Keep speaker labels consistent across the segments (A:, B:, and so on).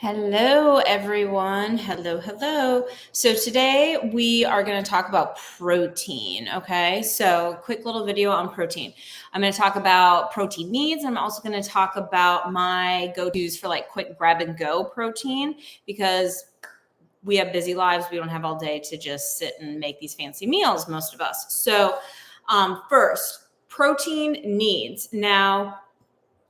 A: Hello, everyone. Hello. So today we are going to talk about protein. Okay. So quick little video on protein. I'm going to talk about protein needs. I'm also going to talk about my go-tos for like quick grab and go protein because we have busy lives. We don't have all day to just sit and make these fancy meals, most of us. So first, protein needs. Now,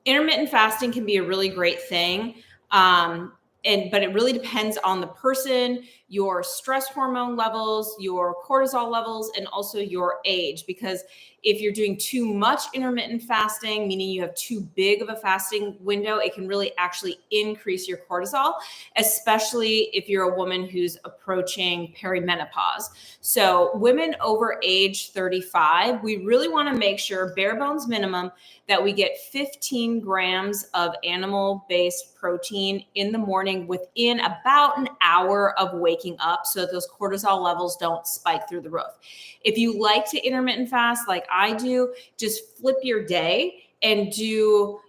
A: intermittent fasting can be a really great thing. But it really depends on the person, your stress hormone levels, your cortisol levels, and also your age. Because if you're doing too much intermittent fasting, meaning you have too big of a fasting window, it can really actually increase your cortisol, especially if you're a woman who's approaching perimenopause. So women over age 35, we really want to make sure, bare bones minimum, that we get 15 grams of animal-based protein in the morning within about an hour of waking up so that those cortisol levels don't spike through the roof. If you like to intermittent fast like I do, just flip your day and do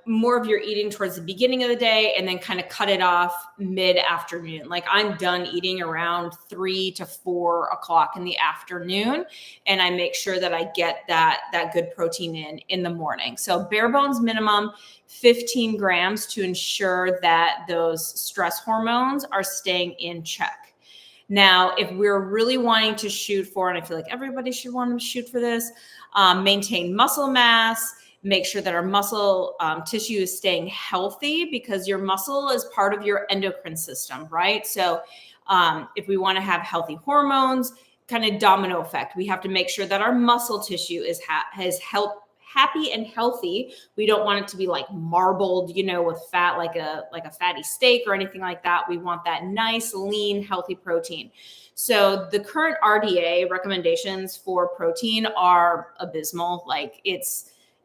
A: more of your eating towards the beginning of the day and then kind of cut it off mid-afternoon. Like I'm done eating around 3 to 4 o'clock in the afternoon, and I make sure that I get that good protein in the morning. So bare bones minimum 15 grams to ensure that those stress hormones are staying in check. Now, if we're really wanting to shoot for, and I feel like everybody should want to shoot for this, maintain muscle mass, make sure that our muscle tissue is staying healthy, because your muscle is part of your endocrine system, right? So if we want to have healthy hormones, kind of domino effect, we have to make sure that our muscle tissue is happy and healthy. We don't want it to be like marbled, with fat, like a fatty steak or anything like that. We want that nice, lean, healthy protein. So the current RDA recommendations for protein are abysmal. Like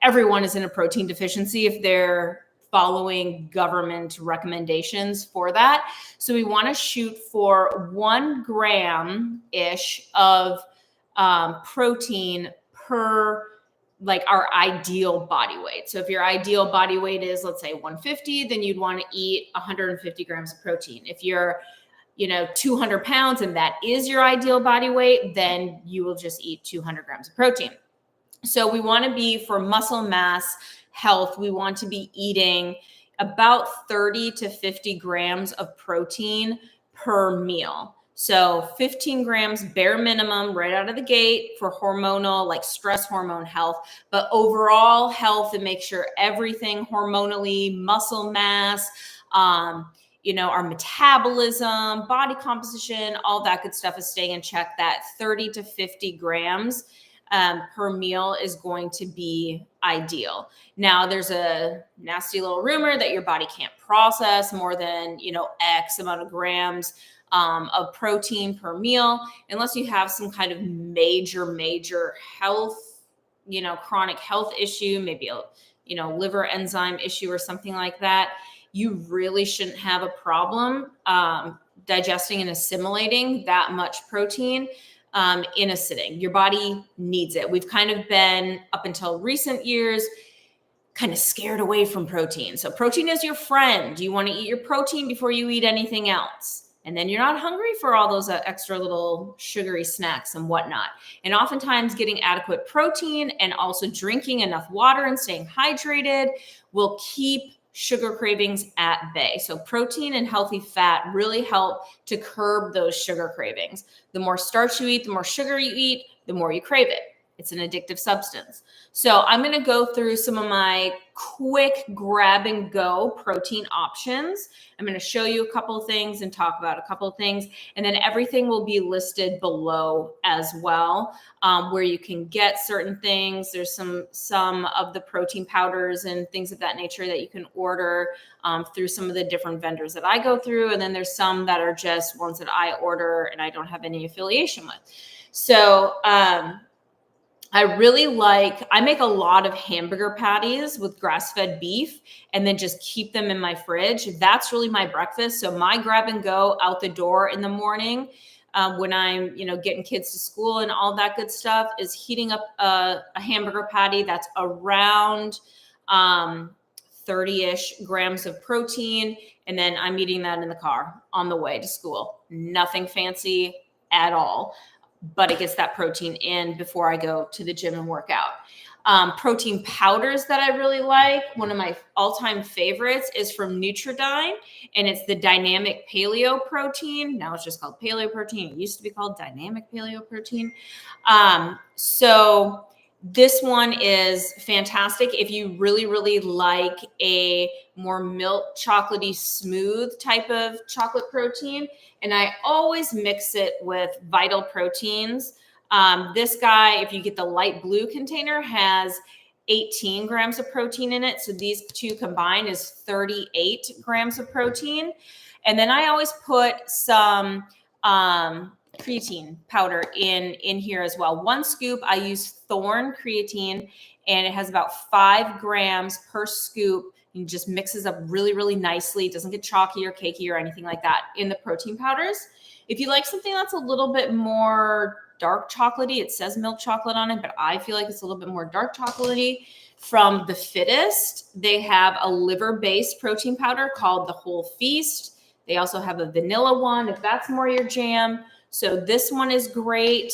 A: everyone is in a protein deficiency if they're following government recommendations for that. So we want to shoot for 1 gram-ish of protein per our ideal body weight. So if your ideal body weight is, let's say 150, then you'd want to eat 150 grams of protein. If you're 200 pounds and that is your ideal body weight, then you will just eat 200 grams of protein. So we want to be, for muscle mass health, we want to be eating about 30 to 50 grams of protein per meal. So 15 grams bare minimum right out of the gate for hormonal, like stress hormone health, but overall health, and make sure everything hormonally, muscle mass, our metabolism, body composition, all that good stuff is staying in check. That 30 to 50 grams per meal is going to be ideal. Now, there's a nasty little rumor that your body can't process more than, X amount of grams of protein per meal, unless you have some kind of major health, chronic health issue, maybe a, liver enzyme issue or something like that. You really shouldn't have a problem digesting and assimilating that much protein in a sitting. Your body needs it. We've kind of been, up until recent years, kind of scared away from protein. So protein is your friend. You want to eat your protein before you eat anything else. And then you're not hungry for all those extra little sugary snacks and whatnot. And oftentimes getting adequate protein and also drinking enough water and staying hydrated will keep sugar cravings at bay. So protein and healthy fat really help to curb those sugar cravings. The more starch you eat, the more sugar you eat, the more you crave it. It's an addictive substance. So I'm going to go through some of my quick grab and go protein options. I'm going to show you a couple of things and talk about a couple of things. And then everything will be listed below as well, where you can get certain things. There's some of the protein powders and things of that nature that you can order through some of the different vendors that I go through. And then there's some that are just ones that I order and I don't have any affiliation with. So, I make a lot of hamburger patties with grass-fed beef and then just keep them in my fridge. That's really my breakfast. So my grab and go out the door in the morning when I'm, getting kids to school and all that good stuff is heating up a hamburger patty that's around 30-ish grams of protein. And then I'm eating that in the car on the way to school. Nothing fancy at all, but it gets that protein in before I go to the gym and work out. Protein powders that I really like. One of my all-time favorites is from Nutridyne, and it's the dynamic paleo protein. Now it's just called paleo protein. It used to be called dynamic paleo protein. So this one is fantastic if you really, really like a more milk chocolatey smooth type of chocolate protein. And I always mix it with Vital Proteins. This guy, if you get the light blue container, has 18 grams of protein in it. So these two combined is 38 grams of protein. And then I always put some creatine powder in here as well. 1 scoop, I use Thorne Creatine, and it has about 5 grams per scoop. It just mixes up really, really nicely. It doesn't get chalky or cakey or anything like that in the protein powders. If you like something that's a little bit more dark chocolatey, it says milk chocolate on it, but I feel like it's a little bit more dark chocolatey. From The Fittest, they have a liver-based protein powder called the Whole Feast. They also have a vanilla one, if that's more your jam. So this one is great.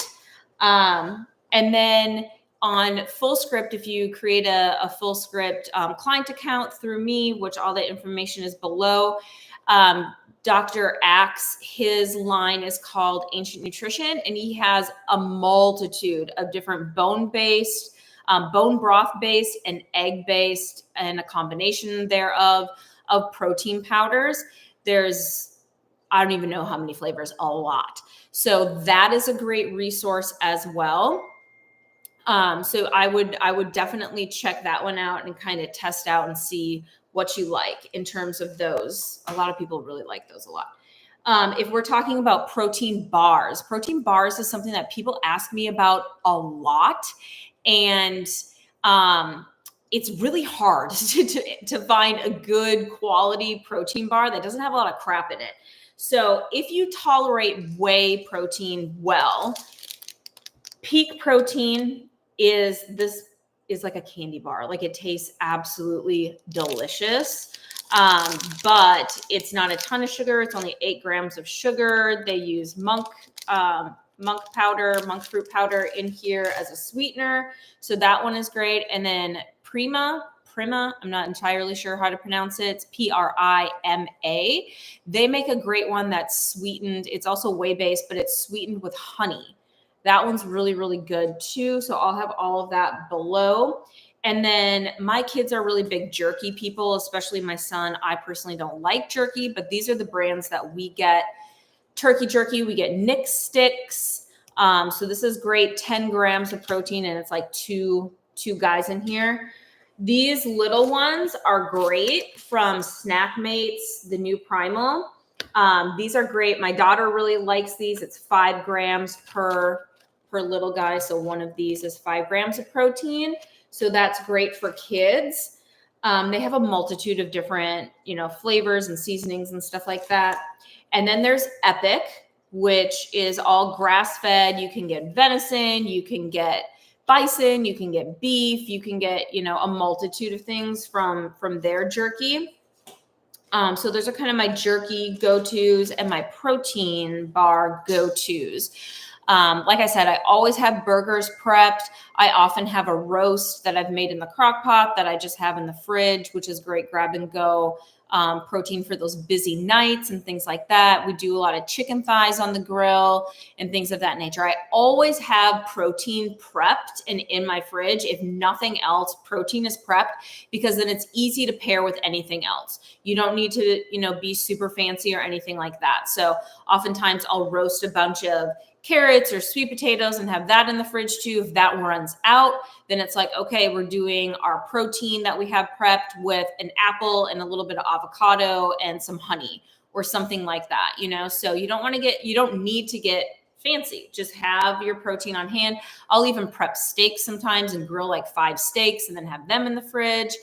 A: And then on Fullscript, if you create a Fullscript client account through me, which all the information is below, Dr. Axe, his line is called Ancient Nutrition, and he has a multitude of different bone-based, bone broth-based, and egg-based, and a combination thereof of protein powders. I don't even know how many flavors, a lot. So that is a great resource as well. So I would definitely check that one out and kind of test out and see what you like in terms of those. A lot of people really like those a lot. If we're talking about protein bars is something that people ask me about a lot. And it's really hard to find a good quality protein bar that doesn't have a lot of crap in it. So if you tolerate whey protein well, Peak Protein is like a candy bar. Like, it tastes absolutely delicious. But it's not a ton of sugar. It's only 8 grams of sugar. They use monk fruit powder in here as a sweetener. So that one is great. And then Prima, I'm not entirely sure how to pronounce it. It's Prima. They make a great one that's sweetened. It's also whey-based, but it's sweetened with honey. That one's really, really good too. So I'll have all of that below. And then my kids are really big jerky people, especially my son. I personally don't like jerky, but these are the brands that we get. Turkey jerky, we get Nick Sticks. So this is great, 10 grams of protein, and it's like two guys in here. These little ones are great from Snack Mates, the new Primal. These are great. My daughter really likes these. It's 5 grams per little guy. So one of these is 5 grams of protein. So that's great for kids. They have a multitude of different, flavors and seasonings and stuff like that. And then there's Epic, which is all grass-fed. You can get venison, you can get bison, you can get beef, you can get, a multitude of things from their jerky. So those are kind of my jerky go-tos and my protein bar go-tos. Like I said, I always have burgers prepped. I often have a roast that I've made in the crock pot that I just have in the fridge, which is great grab and go protein for those busy nights and things like that. We do a lot of chicken thighs on the grill and things of that nature. I always have protein prepped and in my fridge. If nothing else, protein is prepped because then it's easy to pair with anything else. You don't need to, be super fancy or anything like that. So oftentimes I'll roast a bunch of carrots or sweet potatoes and have that in the fridge too. If that runs out, then it's like, okay, we're doing our protein that we have prepped with an apple and a little bit of avocado and some honey or something like that, So you don't need to get fancy. Just have your protein on hand. I'll even prep steaks sometimes and grill like 5 steaks and then have them in the fridge.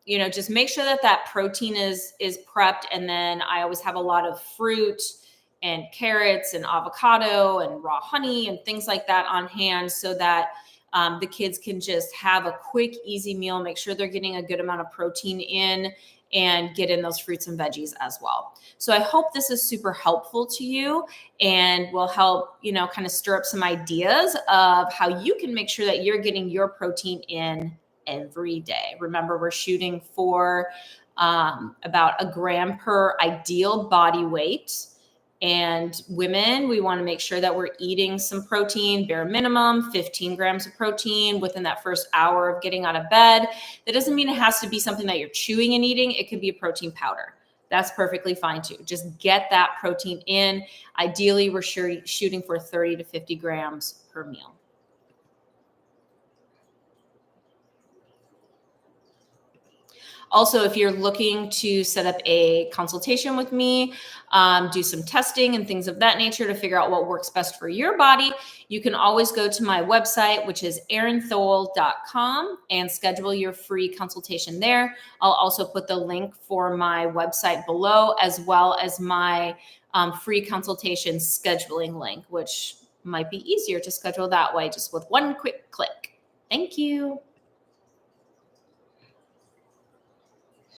A: Just make sure that protein is prepped. And then I always have a lot of fruit and carrots and avocado and raw honey and things like that on hand so that The kids can just have a quick, easy meal, make sure they're getting a good amount of protein in, and get in those fruits and veggies as well. So I hope this is super helpful to you and will help, kind of stir up some ideas of how you can make sure that you're getting your protein in every day. Remember, we're shooting for about a gram per ideal body weight. And women, we want to make sure that we're eating some protein, bare minimum, 15 grams of protein within that first hour of getting out of bed. That doesn't mean it has to be something that you're chewing and eating. It could be a protein powder. That's perfectly fine too. Just get that protein in. Ideally, we're shooting for 30 to 50 grams per meal. Also, if you're looking to set up a consultation with me, do some testing and things of that nature to figure out what works best for your body, you can always go to my website, which is erinthole.com, and schedule your free consultation there. I'll also put the link for my website below, as well as my free consultation scheduling link, which might be easier to schedule that way, just with one quick click. Thank you.